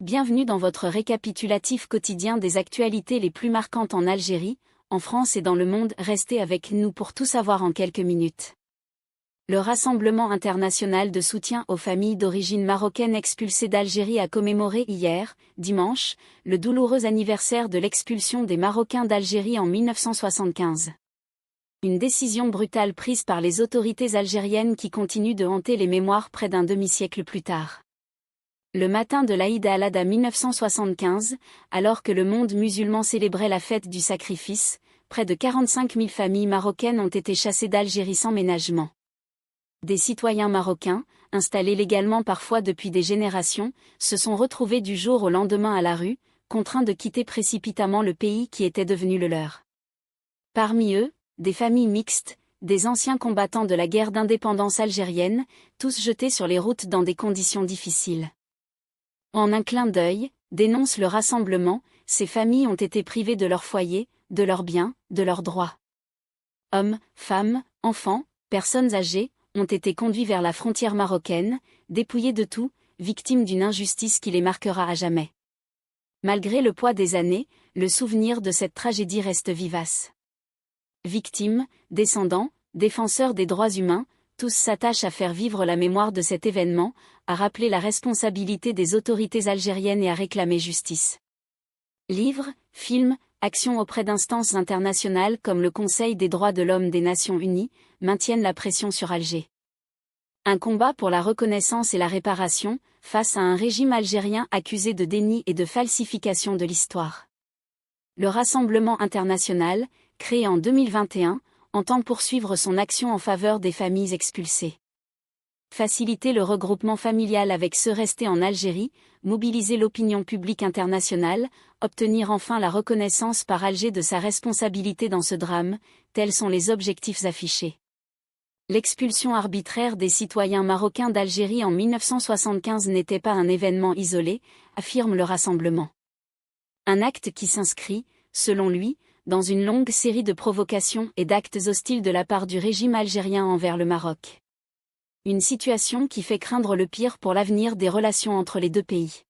Bienvenue dans votre récapitulatif quotidien des actualités les plus marquantes en Algérie, en France et dans le monde. Restez avec nous pour tout savoir en quelques minutes. Le Rassemblement international de soutien aux familles d'origine marocaine expulsées d'Algérie a commémoré hier, dimanche, le douloureux anniversaire de l'expulsion des Marocains d'Algérie en 1975. Une décision brutale prise par les autorités algériennes qui continue de hanter les mémoires près d'un demi-siècle plus tard. Le matin de l'Aïd al-Adha 1975, alors que le monde musulman célébrait la fête du sacrifice, près de 45 000 familles marocaines ont été chassées d'Algérie sans ménagement. Des citoyens marocains, installés légalement parfois depuis des générations, se sont retrouvés du jour au lendemain à la rue, contraints de quitter précipitamment le pays qui était devenu le leur. Parmi eux, des familles mixtes, des anciens combattants de la guerre d'indépendance algérienne, tous jetés sur les routes dans des conditions difficiles. En un clin d'œil, dénonce le Rassemblement, ces familles ont été privées de leur foyer, de leurs biens, de leurs droits. Hommes, femmes, enfants, personnes âgées, ont été conduits vers la frontière marocaine, dépouillés de tout, victimes d'une injustice qui les marquera à jamais. Malgré le poids des années, le souvenir de cette tragédie reste vivace. Victimes, descendants, défenseurs des droits humains, tous s'attachent à faire vivre la mémoire de cet événement, à rappeler la responsabilité des autorités algériennes et à réclamer justice. Livres, films, actions auprès d'instances internationales comme le Conseil des droits de l'homme des Nations Unies, maintiennent la pression sur Alger. Un combat pour la reconnaissance et la réparation, face à un régime algérien accusé de déni et de falsification de l'histoire. Le Rassemblement international, créé en 2021, entend poursuivre son action en faveur des familles expulsées. Faciliter le regroupement familial avec ceux restés en Algérie, mobiliser l'opinion publique internationale, obtenir enfin la reconnaissance par Alger de sa responsabilité dans ce drame, tels sont les objectifs affichés. L'expulsion arbitraire des citoyens marocains d'Algérie en 1975 n'était pas un événement isolé, affirme le Rassemblement. Un acte qui s'inscrit, selon lui, dans une longue série de provocations et d'actes hostiles de la part du régime algérien envers le Maroc. Une situation qui fait craindre le pire pour l'avenir des relations entre les deux pays.